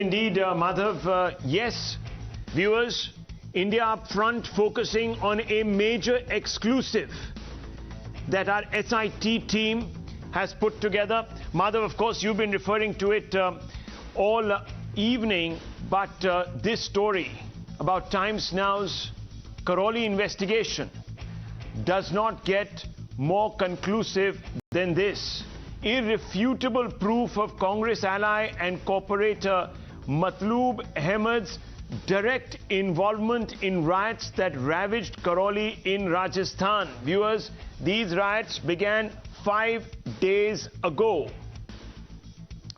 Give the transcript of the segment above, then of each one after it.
Indeed, Madhav. Yes, viewers, India Upfront focusing on a major exclusive that our SIT team has put together. Madhav, of course, you've been referring to it all evening, but this story about Times Now's Karauli investigation does not get more conclusive than this. Irrefutable proof of Congress ally and cooperator Matloob Ahmed's direct involvement in riots that ravaged Karauli in Rajasthan. Viewers, these riots began 5 days ago.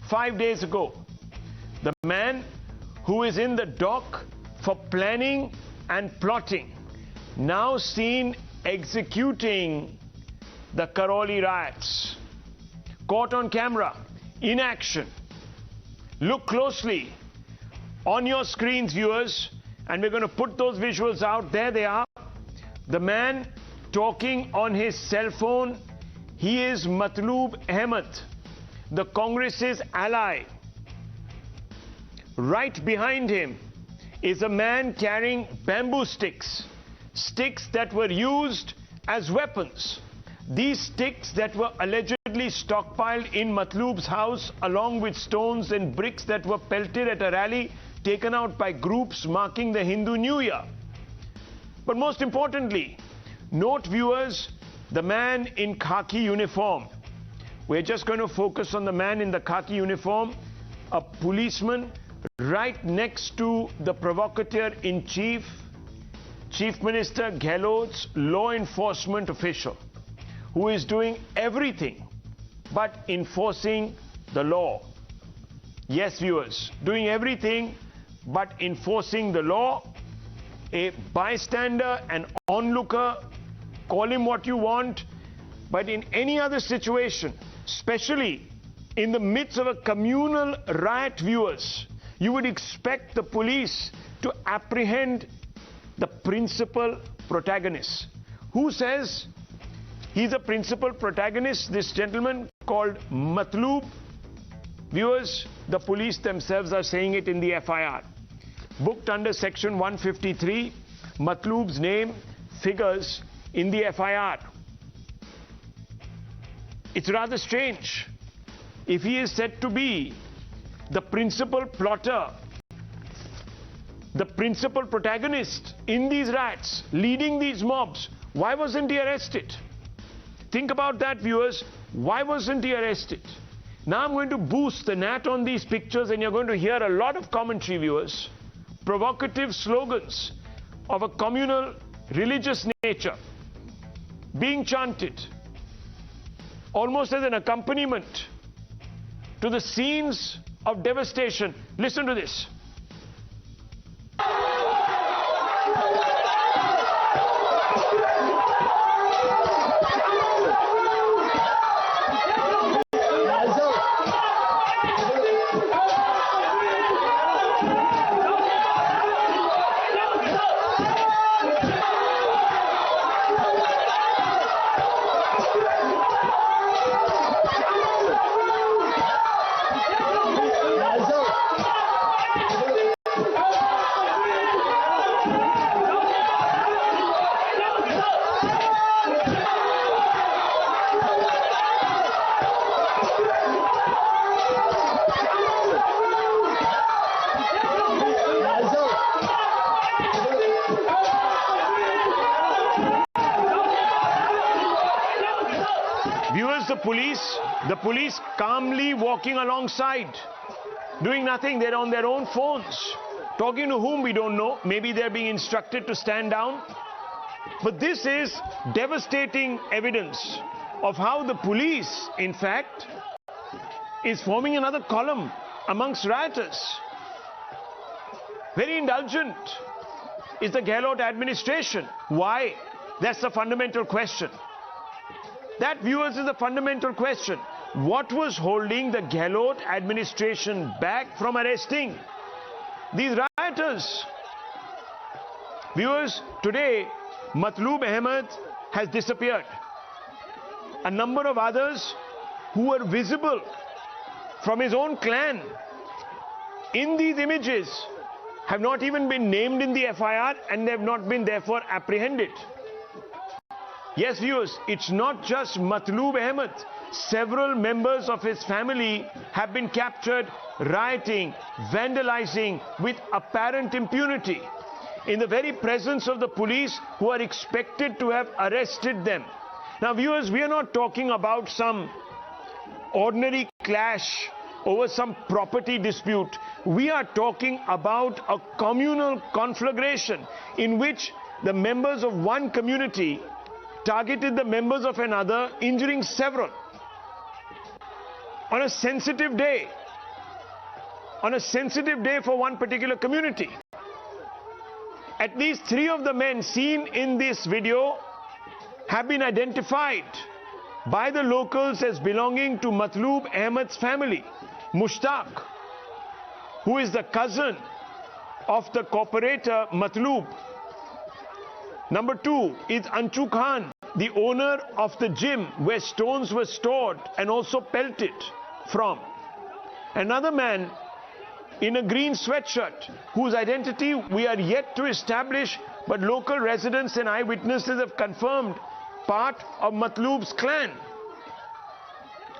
5 days ago. The man who is in the dock for planning and plotting, now seen executing the Karauli riots. Caught on camera, in action. Look closely on your screens, viewers, and we're going to put those visuals out. There they are. The man talking on his cell phone, he is Matloob Ahmed, the Congress's ally. Right behind him is a man carrying bamboo sticks, sticks that were used as weapons. These sticks that were allegedly stockpiled in Matloob's house, along with stones and bricks that were pelted at a rally taken out by groups marking the Hindu New Year. But most importantly, note, viewers, the man in khaki uniform. We're just going to focus on the man in the khaki uniform, a policeman right next to the provocateur-in-chief, Chief Minister Gehlot's law enforcement official, who is doing everything but enforcing the law. Yes, viewers, doing everything but enforcing the law. A bystander, an onlooker, call him what you want, but in any other situation, especially in the midst of a communal riot, viewers, you would expect the police to apprehend the principal protagonist. Who says he's a principal protagonist? This gentleman called Matloob. Viewers, the police themselves are saying it in the FIR. Booked under section 153, Matloob's name figures in the FIR. It's rather strange. If he is said to be the principal plotter, the principal protagonist in these riots, leading these mobs, why wasn't he arrested? Think about that, viewers. Why wasn't he arrested? Now I'm going to boost the gnat on these pictures, and you're going to hear a lot of commentary, viewers. Provocative slogans of a communal religious nature being chanted almost as an accompaniment to the scenes of devastation. Listen to this. Viewers, the police calmly walking alongside, doing nothing. They're on their own phones. Talking to whom, we don't know. Maybe they're being instructed to stand down. But this is devastating evidence of how the police, in fact, is forming another column amongst rioters. Very indulgent is the Gehlot administration. Why? That's the fundamental question. That, viewers, is the fundamental question. What was holding the Gehlot administration back from arresting these rioters? Viewers, today, Matloob Ahmed has disappeared. A number of others who were visible from his own clan in these images have not even been named in the FIR and they have not been therefore apprehended. Yes, viewers, it's not just Matloob Ahmed. Several members of his family have been captured rioting, vandalizing with apparent impunity in the very presence of the police, who are expected to have arrested them. Now, viewers, we are not talking about some ordinary clash over some property dispute. We are talking about a communal conflagration in which the members of one community targeted the members of another, injuring several. On a sensitive day. On a sensitive day for one particular community. At least 3 of the men seen in this video have been identified by the locals as belonging to Matloob Ahmed's family. Mushtaq, who is the cousin of the cooperator Matloob. Number 2 is Anchu Khan, the owner of the gym where stones were stored and also pelted from. Another man in a green sweatshirt, whose identity we are yet to establish, but local residents and eyewitnesses have confirmed part of Matloob's clan.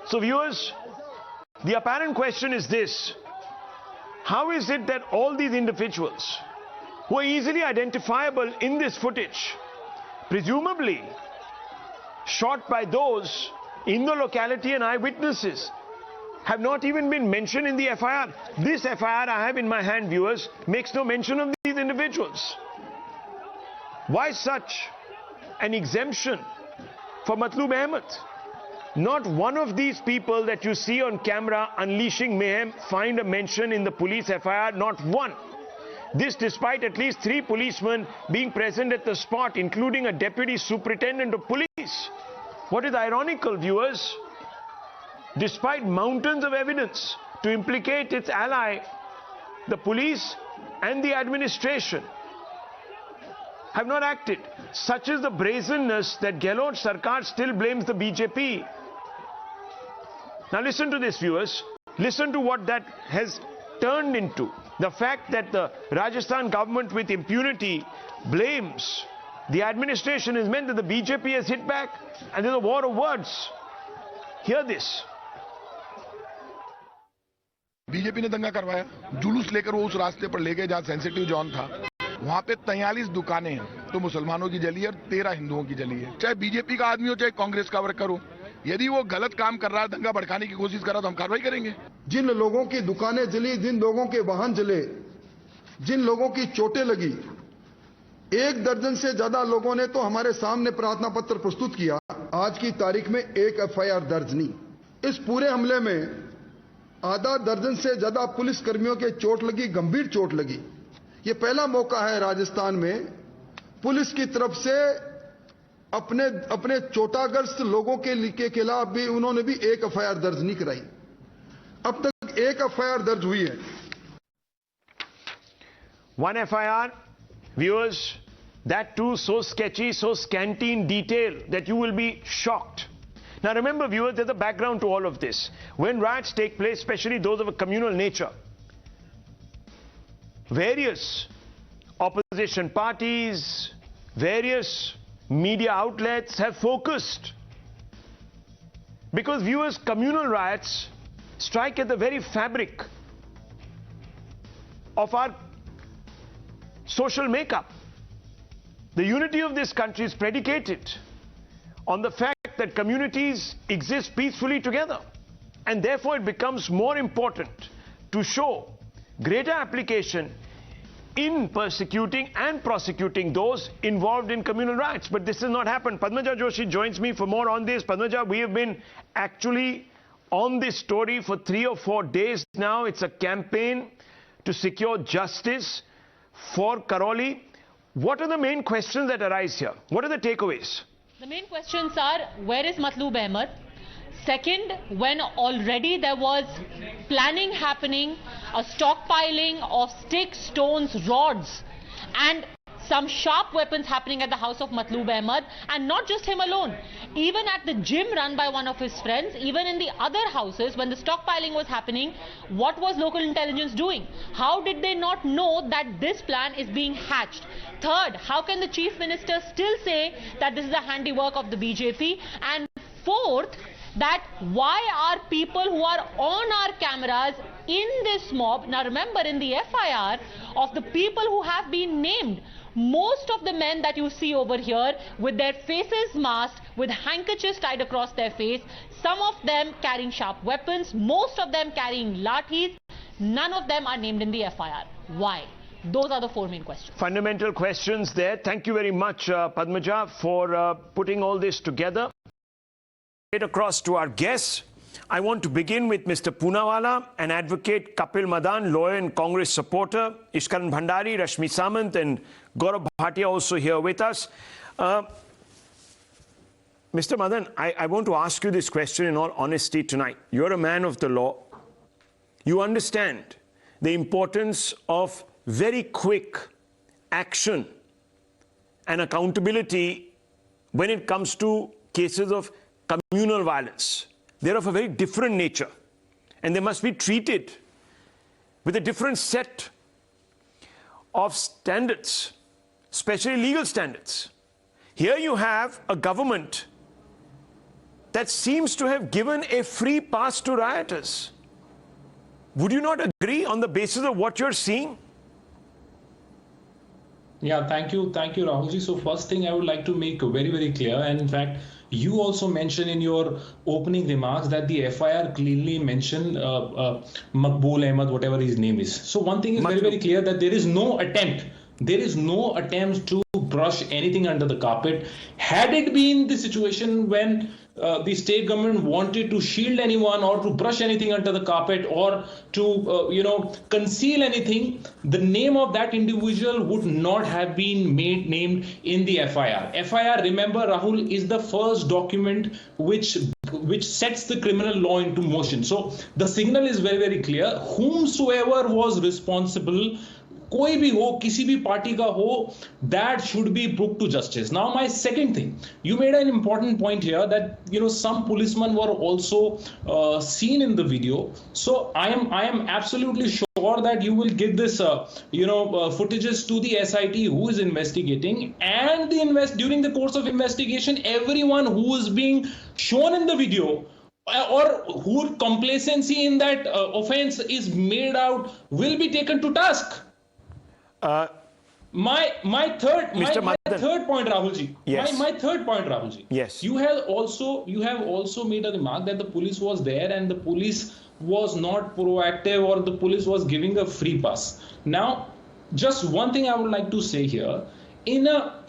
So viewers, the apparent question is this: how is it that all these individuals who are easily identifiable in this footage, presumably shot by those in the locality and eyewitnesses, have not even been mentioned in the FIR? This FIR I have in my hand, viewers, makes no mention of these individuals. Why such an exemption for Matloob Ahmed? Not one of these people that you see on camera unleashing mayhem find a mention in the police FIR, not one. This despite at least 3 policemen being present at the spot, including a deputy superintendent of police. What is ironical, viewers? Despite mountains of evidence to implicate its ally, the police and the administration have not acted. Such is the brazenness that Gehlot Sarkar still blames the BJP. Now listen to this, viewers. Listen to what that has turned into. The fact that the Rajasthan government with impunity blames the administration has meant that the BJP has hit back, and there's a war of words. Hear this. BJP ने दंगा करवाया, जुलूस लेकर वो उस रास्ते पर ले गए जहां सेंसिटिव जोन था। वहां पे 43 दुकानें हैं, तो मुसलमानों की जली है और 13 हिंदुओं की जली है। चाहे बीजेपी का आदमी हो, चाहे कांग्रेस का वर्कर हो, यदि वो गलत काम कर रहा है, दंगा भड़काने की कोशिश कर रहा है, तो हम कार्रवाई करेंगे। जिन लोगों की दुकानें जली, जिन लोगों के वाहन जले, जिन लोगों की चोटें लगी, 1 दर्जन से ज्यादा लोगों ने तो हमारे सामने प्रार्थना पत्र प्रस्तुत किया। आज की तारीख में 1 FIR दर्ज नहीं। इस पूरे हमले में आधा दर्जन से ज्यादा पुलिस कर्मियों के चोट लगी, गंभीर चोट लगी। ये पहला मौका है राजस्थान में पुलिस की तरफ से अपने चोटाग्रस्त लोगों के खिलाफ भी उन्होंने भी 1 FIR दर्ज नहीं कराई। अब तक 1 FIR दर्ज हुई है। 1 FIR, viewers, that too so sketchy, so scanty in detail that you will be shocked. Now remember, viewers, there's a background to all of this. When riots take place, especially those of a communal nature, various opposition parties, various media outlets have focused. Because, viewers, communal riots strike at the very fabric of our social makeup. The unity of this country is predicated on the fact that communities exist peacefully together, and therefore it becomes more important to show greater application in persecuting and prosecuting those involved in communal riots. But this has not happened. Padmaja Joshi joins me for more on this. Padmaja, we have been actually on this story for 3 or 4 days now. It's a campaign to secure justice for Karauli. What are the main questions that arise here? What are the takeaways? The main questions are, where is Matloob Ahmed? Second, when already there was planning happening, a stockpiling of sticks, stones, rods, and some sharp weapons happening at the house of Matloob Ahmed, and not just him alone. Even at the gym run by one of his friends, even in the other houses, when the stockpiling was happening, what was local intelligence doing? How did they not know that this plan is being hatched? Third, how can the Chief Minister still say that this is a handiwork of the BJP? And fourth, that why are people who are on our cameras in this mob? Now remember, in the FIR of the people who have been named, most of the men that you see over here with their faces masked, with handkerchiefs tied across their face, some of them carrying sharp weapons, most of them carrying lathis, none of them are named in the FIR. Why? Those are the four main questions. Fundamental questions there. Thank you very much, Padmaja, for putting all this together. Across to our guests. I want to begin with Mr. Poonawala, an advocate, Kapil Madan, lawyer and Congress supporter, Ishkaran Bhandari, Rashmi Samant and Gaurav Bhatia also here with us. Mr. Madan, I want to ask you this question in all honesty tonight. You're a man of the law. You understand the importance of very quick action and accountability when it comes to cases of communal violence. They're of a very different nature, and they must be treated with a different set of standards, especially legal standards. Here you have a government that seems to have given a free pass to rioters. Would you not agree on the basis of what you're seeing? Yeah, thank you, Rahulji. So first thing I would like to make very, very clear, and in fact, you also mentioned in your opening remarks that the FIR clearly mentioned Maqbool Ahmed, whatever his name is. So one thing is very, very clear, that there is no attempt to brush anything under the carpet. Had it been the situation when the state government wanted to shield anyone or to brush anything under the carpet or to conceal anything, the name of that individual would not have been named in the FIR. FIR, remember, Rahul, is the first document which sets the criminal law into motion. So the signal is very, very clear. Whomsoever was responsible, कोई भी हो, किसी भी party का हो, that should be brought to justice. Now, my second thing, you made an important point here that some policemen were also seen in the video. So I am absolutely sure that you will give this footages to the SIT who is investigating, and during the course of investigation, everyone who is being shown in the video or whose complacency in that offense is made out will be taken to task. My third point, Rahulji. Yes. My third point, Rahulji. Yes. You have also made a remark that the police was there and the police was not proactive, or the police was giving a free pass. Now, just one thing I would like to say here: in a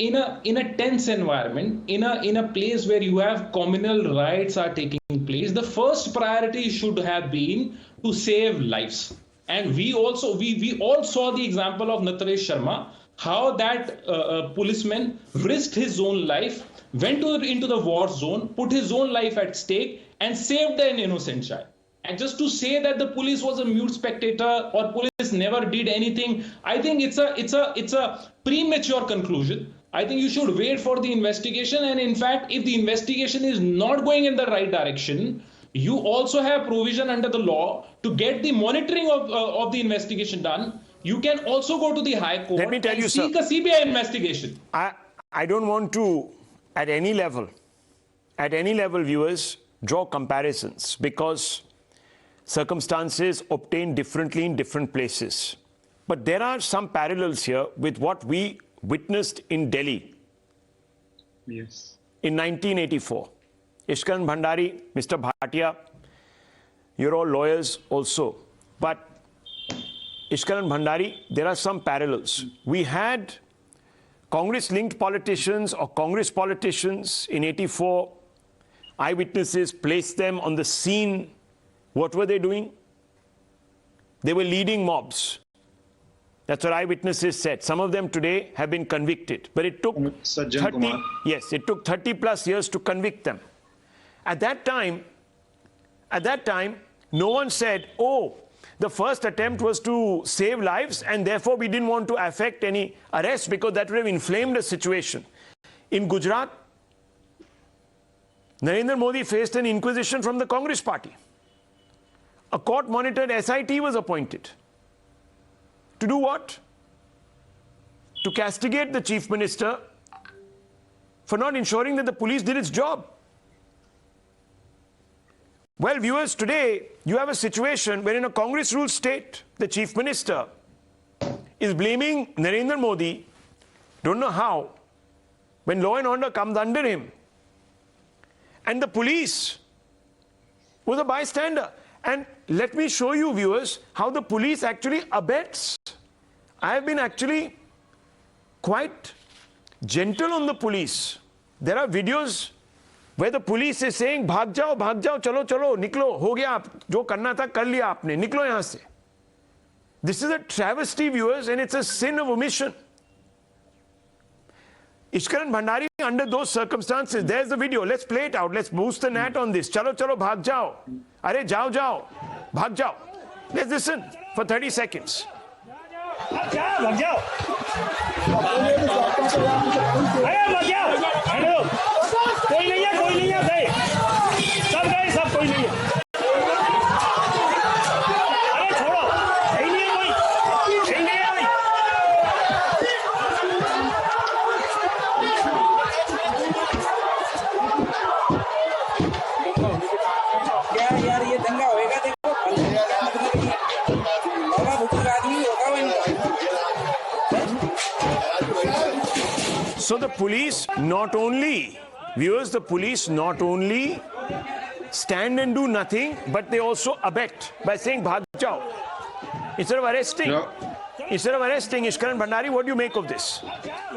tense environment, in a place where you have communal riots are taking place, the first priority should have been to save lives. And we all saw the example of Natharesh Sharma, how that policeman risked his own life, went into the war zone, put his own life at stake, and saved an innocent child. And just to say that the police was a mute spectator or police never did anything, I think it's a premature conclusion. I think you should wait for the investigation. And in fact, if the investigation is not going in the right direction, you also have provision under the law to get the monitoring of the investigation done. You can also go to the High Court and seek a CBI investigation. I don't want to, at any level, viewers, draw comparisons, because circumstances obtain differently in different places. But there are some parallels here with what we witnessed in Delhi. Yes. In 1984. Ishkaran Bhandari, Mr. Bhatia, you're all lawyers also. But Ishkaran Bhandari, there are some parallels. We had Congress-linked politicians or Congress politicians in 84, eyewitnesses placed them on the scene. What were they doing? They were leading mobs. That's what eyewitnesses said. Some of them today have been convicted. But it took 30 plus years to convict them. At that time, no one said, oh, the first attempt was to save lives, and therefore we didn't want to affect any arrests because that would have inflamed the situation. In Gujarat, Narendra Modi faced an inquisition from the Congress party. A court-monitored SIT was appointed. To do what? To castigate the chief minister for not ensuring that the police did its job. Well, viewers, today you have a situation where in a Congress-ruled state, the chief minister is blaming Narendra Modi, don't know how, when law and order comes under him. And the police was a bystander. And let me show you, viewers, how the police actually abets. I have been actually quite gentle on the police. There are videos where the police is saying, भाग जाओ, चलो, चलो, निकलो, हो गया, जो करना था कर लिया आपने, निकलो यहाँ से. This is a travesty, viewers, and it's a sin of omission. Ishkaran Bhandari, under those circumstances, there's the video. Let's play it out. Let's boost the net on this. Chalo, chalo, bhag jao. Arey, jao, bhag jao. Let's listen for 30 seconds. Bhag jao. Bhag jao. Hello. कोई नहीं है गए सब कोई नहीं है अरे छोड़ो यही नहीं है कोई क्या यार ये दंगा होएगा देखो होगा बुजुर्ग आदमी होगा So the police not only, viewers, the police not only stand and do nothing, but they also abet by saying bhag jao. Instead of arresting, Ishkaran Bhandari, what do you make of this?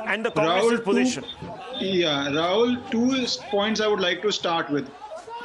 And the Congress's position? Rahul, 2 points I would like to start with.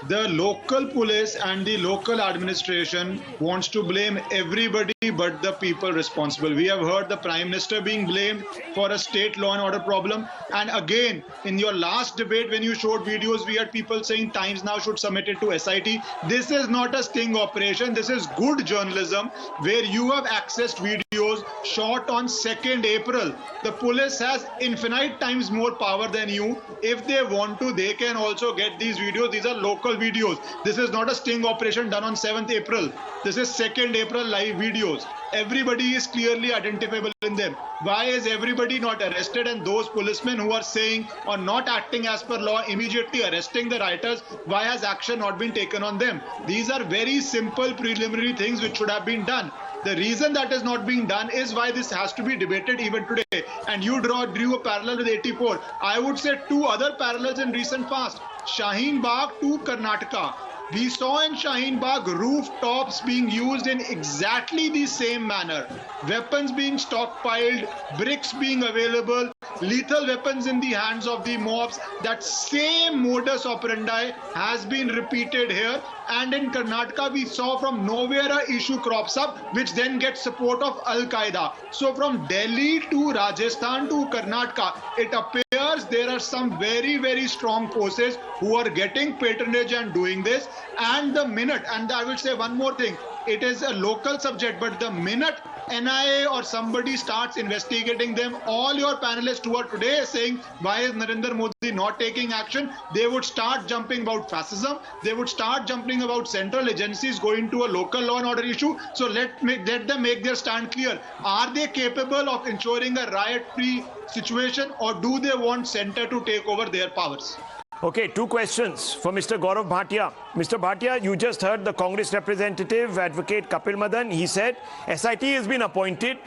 The local police and the local administration wants to blame everybody but the people responsible. We have heard the Prime Minister being blamed for a state law and order problem. And again, in your last debate when you showed videos, we had people saying Times Now should submit it to SIT. This is not a sting operation. This is good journalism where you have accessed videos shot on 2nd April. The police has infinite times more power than you. If they want to, they can also get these videos. These are local videos. This is not a sting operation done on 7th April. This is 2nd April live videos. Everybody is clearly identifiable in them. Why is everybody not arrested, and those policemen who are saying or not acting as per law immediately arresting the rioters, why has action not been taken on them? These are very simple preliminary things which should have been done. The reason that is not being done is why this has to be debated even today. And you drew a parallel with 84. I would say 2 other parallels in recent past. Shaheen Bagh to Karnataka. We saw in Shaheen Bagh rooftops being used in exactly the same manner. Weapons being stockpiled, bricks being available, lethal weapons in the hands of the mobs. That same modus operandi has been repeated here. And in Karnataka, we saw from nowhere a issue crops up, which then gets support of Al-Qaeda. So from Delhi to Rajasthan to Karnataka, it appears there are some very, very strong forces who are getting patronage and doing this. And the minute, and I will say one more thing, it is a local subject, but the minute NIA or somebody starts investigating them, all your panelists who are today saying why is Narendra Modi not taking action, they would start jumping about fascism, they would start jumping about central agencies going to a local law and order issue. So let them make their stand clear. Are they capable of ensuring a riot-free situation, or do they want center to take over their powers? Okay, 2 questions for Mr. Gaurav Bhatia. Mr. Bhatia, you just heard the Congress representative, Advocate Kapil Madan. He said SIT has been appointed,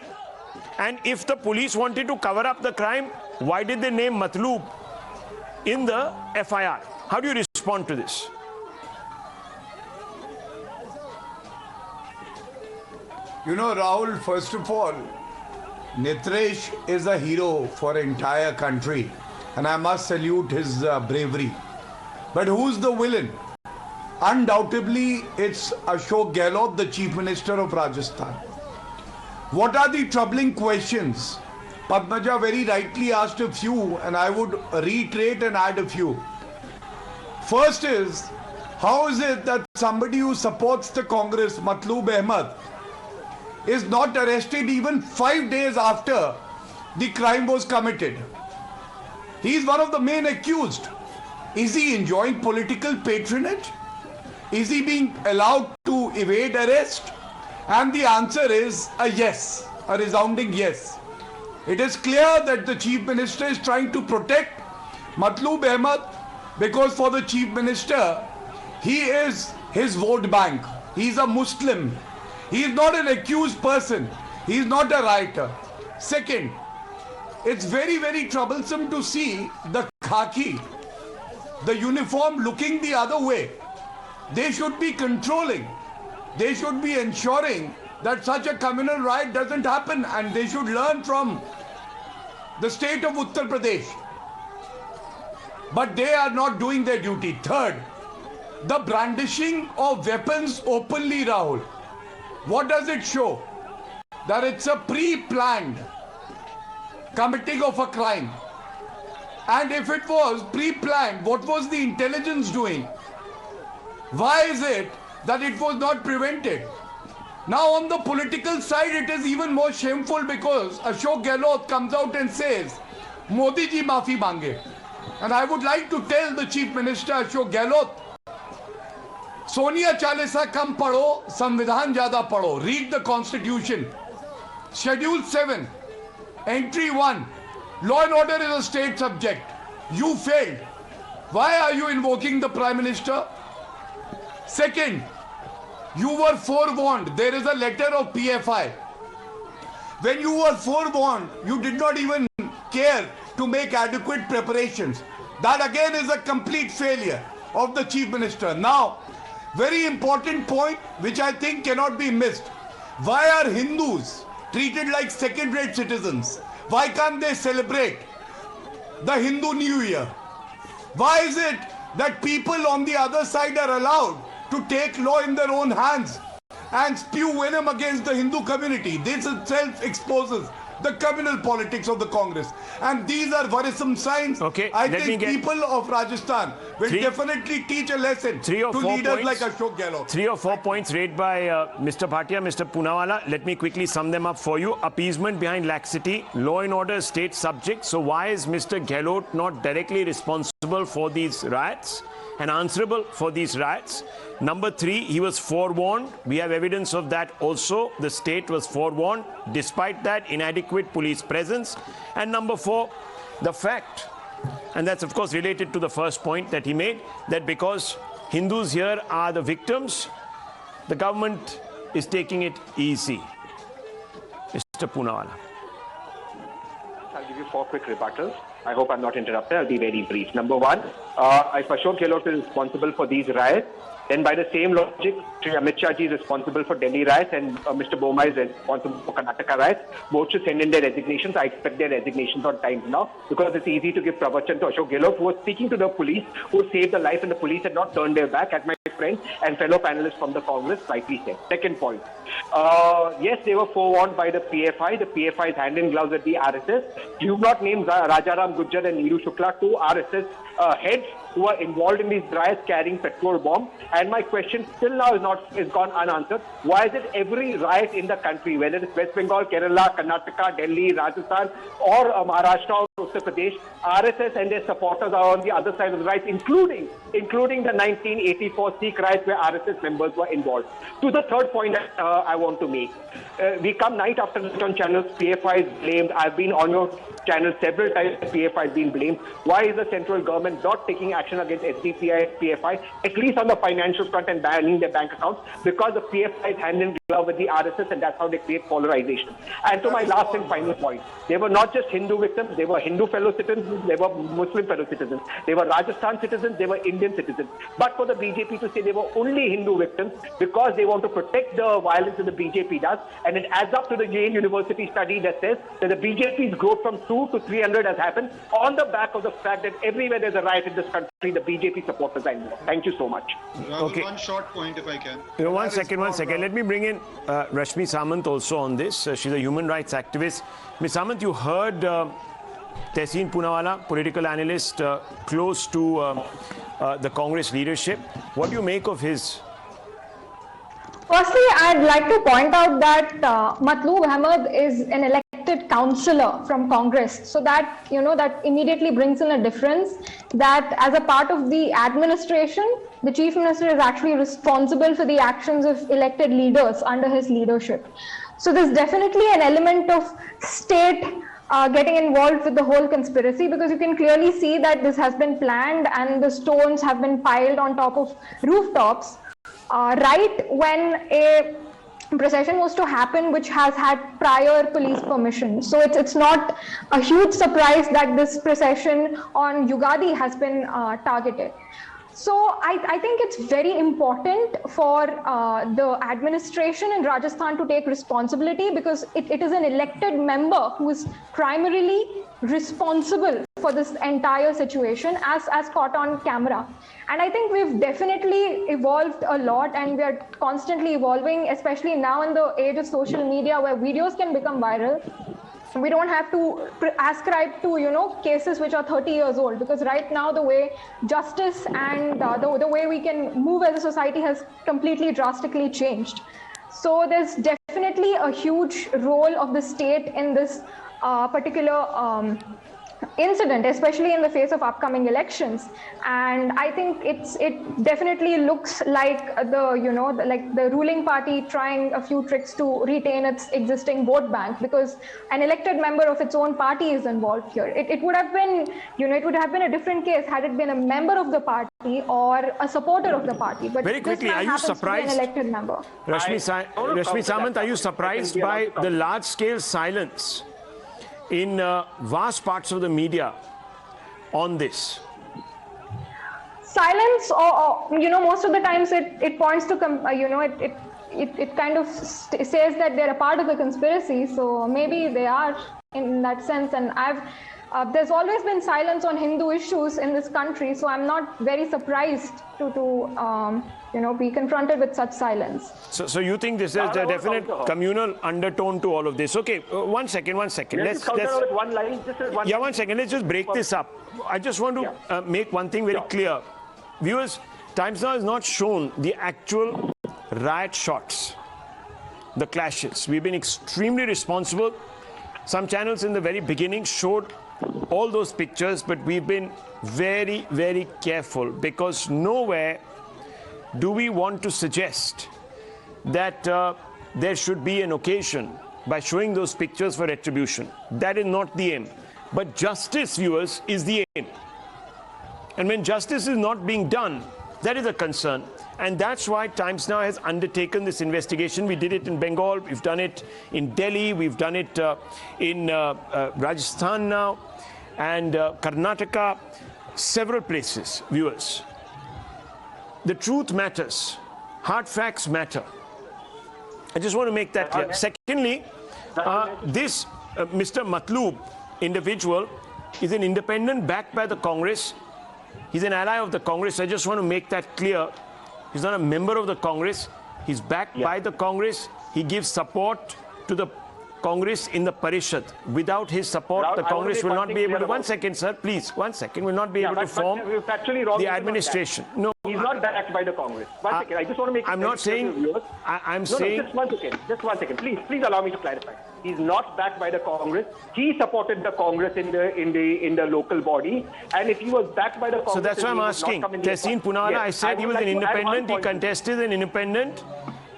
and if the police wanted to cover up the crime, why did they name Matloob in the FIR? How do you respond to this? You know, Rahul, first of all, Nitresh is a hero for entire country, and I must salute his bravery. But who's the villain? Undoubtedly, it's Ashok Gehlot, the Chief Minister of Rajasthan. What are the troubling questions? Padmaja very rightly asked a few, and I would reiterate and add a few. First is, how is it that somebody who supports the Congress, Matloob Ahmed, is not arrested even 5 days after the crime was committed? He is one of the main accused. Is he enjoying political patronage? Is he being allowed to evade arrest? And the answer is a yes, a resounding yes. It is clear that the Chief Minister is trying to protect Matloob Ahmed because for the Chief Minister, he is his vote bank. He is a Muslim. He is not an accused person. He is not a rioter. Second, it's very, very troublesome to see the khaki, the uniform looking the other way. They should be controlling. They should be ensuring that such a communal riot doesn't happen, and they should learn from the state of Uttar Pradesh. But they are not doing their duty. Third, the brandishing of weapons openly, Rahul. What does it show? That it's a pre-planned committing of a crime. And if it was pre-planned, what was the intelligence doing? Why is it that it was not prevented? Now on the political side, it is even more shameful because Ashok Gehlot comes out and says, Modi ji maafi mange. And I would like to tell the Chief Minister Ashok Gehlot, Sonia Chalisa kam padho, Samvidhan jada padho. Read the Constitution. Schedule 7, Entry 1. Law and order is a state subject. You failed. Why are you invoking the Prime Minister? Second, you were forewarned. There is a letter of PFI. When you were forewarned, you did not even care to make adequate preparations. That again is a complete failure of the Chief Minister. Now, very important point which I think cannot be missed. Why are Hindus treated like second-rate citizens? Why can't they celebrate the Hindu New Year? Why is it that people on the other side are allowed to take law in their own hands and spew venom against the Hindu community? This itself exposes the communal politics of the Congress. And these are worrisome signs. Okay, I think people of Rajasthan will definitely teach a lesson to leaders like Ashok Gehlot. 3 or 4 points raised by Mr. Bhatia, Mr. Poonawalla. Let me quickly sum them up for you. Appeasement behind laxity, law and order state subject. So why is Mr. Gehlot not directly responsible for these riots and answerable for these riots? Number 3, he was forewarned. We have evidence of that also. The state was forewarned. Despite that, inadequate police presence. And number 4, the fact, and that's of course related to the first point that he made, that because Hindus here are the victims, the government is taking it easy. Mr. Poonawalla. I'll give you 4 quick rebuttals. I hope I'm not interrupted. I'll be very brief. Number 1, if Ashok Gehlot is responsible for these riots, then by the same logic, Amit Shah ji is responsible for Delhi riots and Mr. Boma is responsible for Karnataka riots. Both should send in their resignations. I expect their resignations on time now because it's easy to give pravachan to Ashok Gehlot, who was speaking to the police, who saved the life, and the police had not turned their back, as my friend and fellow panelists from the Congress rightly said. Second point, yes, they were forewarned by the PFI. The PFI is hand in gloves with the RSS. You've not named Rajaram Gujjar and Neeru Shukla, 2 RSS heads who are involved in these riots carrying petrol bomb. And my question still now is gone unanswered. Why is it every riot in the country, whether it's West Bengal, Kerala, Karnataka, Delhi, Rajasthan, or Maharashtra or Uttar Pradesh, RSS and their supporters are on the other side of the riots, including the 1984 Sikh riots where RSS members were involved. To the third point that I want to make. We come night after night on channels, PFI is blamed. I've been on your channel several times, PFI has been blamed. Why is the central government not taking action against SDPI and PFI, at least on the financial front, and banning their bank accounts? Because the PFI is hand in glove with the RSS, and that's how they create polarization. And to my last and final point, they were not just Hindu victims, they were Hindu fellow citizens, they were Muslim fellow citizens, they were Rajasthan citizens, they were Indian citizens. But for the BJP to say they were only Hindu victims because they want to protect the violence that the BJP does, and it adds up to the Yale University study that says that the BJP's growth from 2 to 300 has happened on the back of the fact that everywhere there's a riot in this country, the BJP supporters are more. Thank you so much. Okay. One short point if I can. One second. Let me bring in Rashmi Samant also on this. She's a human rights activist. Ms. Samant, you heard Tehseen Poonawalla, political analyst close to the Congress leadership. What do you make of his Firstly, I'd like to point out that Matloob Ahmed is an elected councillor from Congress. So that, that immediately brings in a difference that as a part of the administration, the Chief Minister is actually responsible for the actions of elected leaders under his leadership. So there's definitely an element of state getting involved with the whole conspiracy, because you can clearly see that this has been planned and the stones have been piled on top of rooftops. Right when a procession was to happen which has had prior police permission. So it's not a huge surprise that this procession on Yugadi has been targeted. So I think it's very important for the administration in Rajasthan to take responsibility, because it is an elected member who is primarily responsible for this entire situation as caught on camera. And I think we've definitely evolved a lot, and we are constantly evolving, especially now in the age of social media where videos can become viral. We don't have to ascribe to, cases which are 30 years old, because right now the way justice and the way we can move as a society has completely drastically changed. So there's definitely a huge role of the state in this particular incident, especially in the face of upcoming elections. And I think it definitely looks like the ruling party trying a few tricks to retain its existing vote bank, because an elected member of its own party is involved here. It would have been, it would have been a different case had it been a member of the party or a supporter of the party. But very quickly, are you surprised? An elected member. Rashmi Samant, are you surprised by the large-scale silence in vast parts of the media on this? Silence, or most of the times it points to, it kind of says that they're a part of the conspiracy. So maybe they are in that sense. And there's always been silence on Hindu issues in this country. So I'm not very surprised to be confronted with such silence. So you think this is a definite communal undertone to all of this? Okay, one second. Let's with one line. Yeah, one second. Let's just break this up. I just want to make one thing very clear. Viewers, Times Now has not shown the actual riot shots, the clashes. We've been extremely responsible. Some channels in the very beginning showed all those pictures, but we've been very, very careful, because nowhere do we want to suggest that there should be an occasion by showing those pictures for retribution. That is not the aim. But justice, viewers, is the aim. And when justice is not being done, that is a concern. And that's why Times Now has undertaken this investigation. We did it in Bengal, we've done it in Delhi, we've done it in Rajasthan now, and Karnataka, several places, viewers. The truth matters. Hard facts matter. I just want to make that clear. Secondly, this Mr. Matloob individual is an independent backed by the Congress. He's an ally of the Congress. I just want to make that clear. He's not a member of the Congress. He's backed by the Congress. He gives support to the Congress in the Parishad. Without his support, the Congress will not be able to... One second, sir, please. 1 second. Will not be able to form the administration. No. He's not backed by the Congress. 1 second. I just want to make... I'm not saying... I'm saying... Just 1 second. Just 1 second. Please allow me to clarify. He's not backed by the Congress. He supported the Congress in the local body. And if he was backed by the Congress... So that's why I'm asking. Tehseen Poonawalla, I said he was an independent. He contested an independent.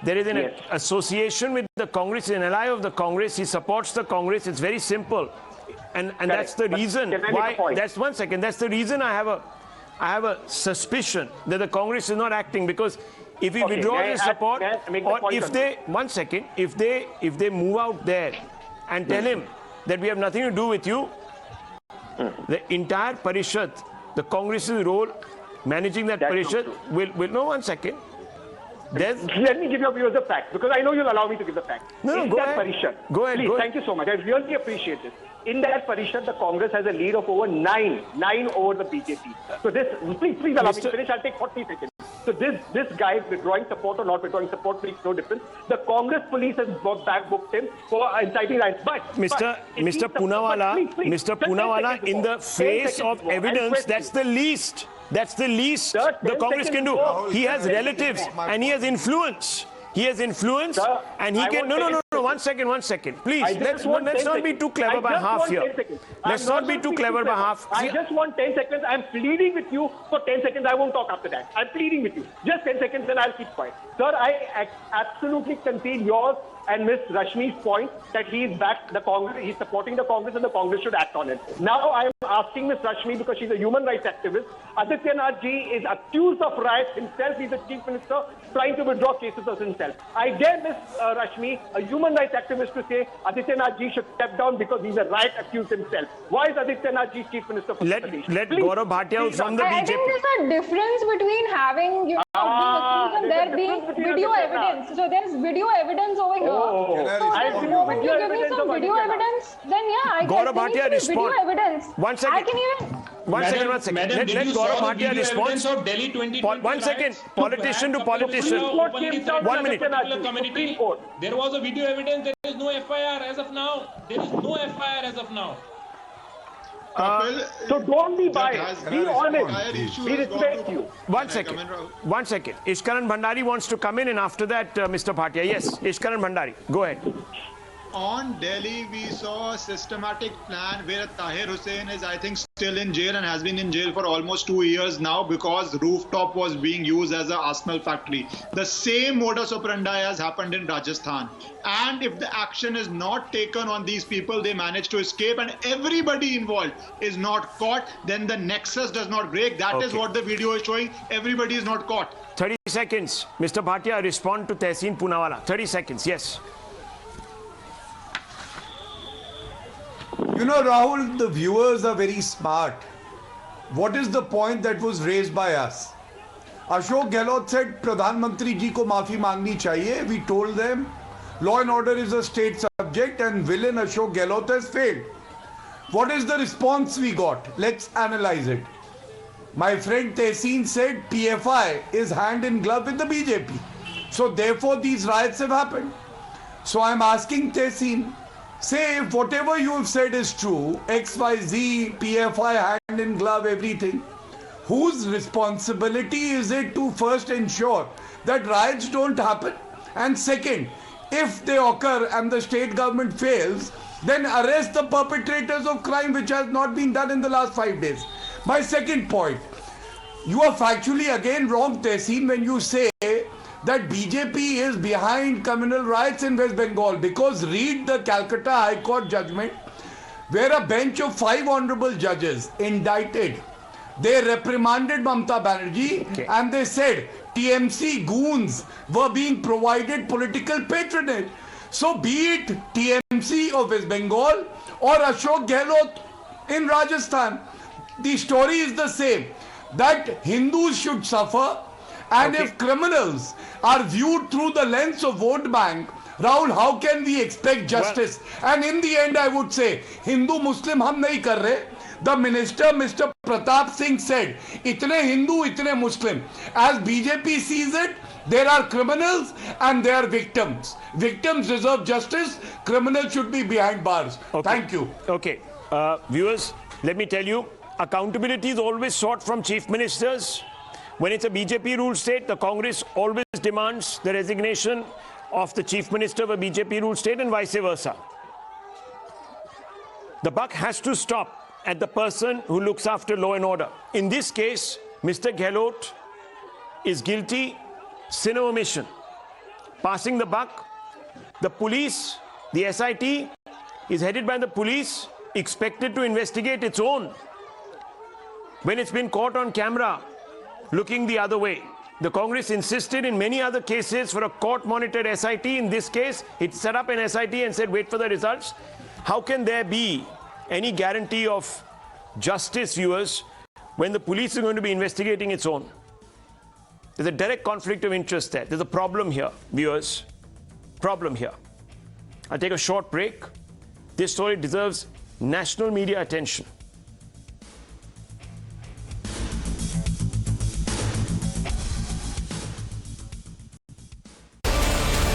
There is an association with the Congress. He's an ally of the Congress. He supports the Congress. It's very simple. And that's the reason why... That's 1 second. That's the reason I have a suspicion that the Congress is not acting, because if he withdraws his support, or if they, 1 second, if they move out there and tell him that we have nothing to do with you, the entire Parishad, the Congress's role managing that Parishad will no, 1 second. Let me give your viewers the fact, because I know you'll allow me to give the fact. No, go ahead. Parishad, go ahead. Please, thank you so much. I really appreciate this. In that Parishad, the Congress has a lead of over 9 over the BJP. So this, please allow me to finish. I'll take 40 seconds. So this guy withdrawing support or not withdrawing support makes no difference. The Congress police has backbooked him for inciting riots. But Mr. Poonawalla, in the face of evidence, that's the least the Congress can do. He has relatives and he has influence. He has influence, Sir, and he can. No. 1 second. Please, let's not be too clever by half here. Let's not be too clever by half. I just want 10 seconds. I'm pleading with you for 10 seconds. I won't talk after that. I'm pleading with you. Just 10 seconds, then I'll keep quiet. Sir, I absolutely concede yours and Ms. Rashmi's point that he's backed the Congress, he's supporting the Congress, and the Congress should act on it. Now I'm asking Ms. Rashmi, because she's a human rights activist. Adityanath ji is accused of riots himself. He's the chief minister trying to withdraw cases of himself. I dare Ms. Rashmi, a human rights activist, to say Adityanath ji should step down because he's a riot accused himself. Why is Adityanath ji chief minister for Let Gaurav Bhatia from the BJP. I think there's a difference between having, being accused and there being video evidence. So there's video evidence over here. So at the moment you give me some video evidence, then yeah, I Gaurav Bhatia respond. Video evidence. 1 second. I can even. One second. Madam, Let Gaurav Bhatia respond. Of Delhi 2020 1 second. Politician to politician. 1 minute. There was a video evidence. There is no FIR as of now. So don't be biased. Be honest. We respect you. 1 second. 1 second. Ishkaran Bhandari wants to come in, and after that, Mr. Bhatia. Yes, Ishkaran Bhandari. Go ahead. On Delhi, we saw a systematic plan where Tahir Hussain is, I think, still in jail and has been in jail for almost 2 years now because rooftop was being used as an arsenal factory. The same modus operandi has happened in Rajasthan. And if the action is not taken on these people, they manage to escape, and everybody involved is not caught, then the nexus does not break. That is what the video is showing. Everybody is not caught. 30 seconds. Mr. Bhatia, respond to Tehseen Poonawala. 30 seconds. Yes. You know, Rahul, the viewers are very smart. What is the point that was raised by us? Ashok Gehlot said, Pradhan Mantri ji ko maafi mangni chahiye. We told them, law and order is a state subject and villain Ashok Gehlot has failed. What is the response we got? Let's analyze it. My friend Tehseen said, PFI is hand in glove with the BJP. So therefore these riots have happened. So I'm asking Tehseen, say if whatever you have said is true, XYZ, PFI, hand in glove, everything, whose responsibility is it to first ensure that riots don't happen? And second, if they occur and the state government fails, then arrest the perpetrators of crime, which has not been done in the last 5 days. My second point, you are factually again wrong, Tehseen, when you say that BJP is behind communal riots in West Bengal, because read the Calcutta High Court judgment where a bench of 5 honorable judges indicted. They reprimanded Mamata Banerjee and they said TMC goons were being provided political patronage. So be it TMC of West Bengal or Ashok Gehlot in Rajasthan, the story is the same, that Hindus should suffer. And if criminals are viewed through the lens of vote bank, Rahul, how can we expect justice? And in the end, I would say, Hindu-Muslim hum nahi kar rahe. The minister, Mr. Pratap Singh, said, itne Hindu, itne Muslim. As BJP sees it, there are criminals and there are victims. Victims deserve justice. Criminals should be behind bars. Thank you. Okay. Viewers, let me tell you, accountability is always sought from chief ministers. When it's a BJP-ruled state, the Congress always demands the resignation of the chief minister of a BJP-ruled state and vice versa. The buck has to stop at the person who looks after law and order. In this case, Mr. Gehlot is guilty, sin of omission. Passing the buck, the police, the SIT is headed by the police, expected to investigate its own. When it's been caught on camera, looking the other way. The Congress insisted in many other cases for a court-monitored SIT. In this case, it set up an SIT and said, wait for the results. How can there be any guarantee of justice, viewers, when the police is going to be investigating its own? There's a direct conflict of interest there. There's a problem here, viewers. Problem here. I'll take a short break. This story deserves national media attention.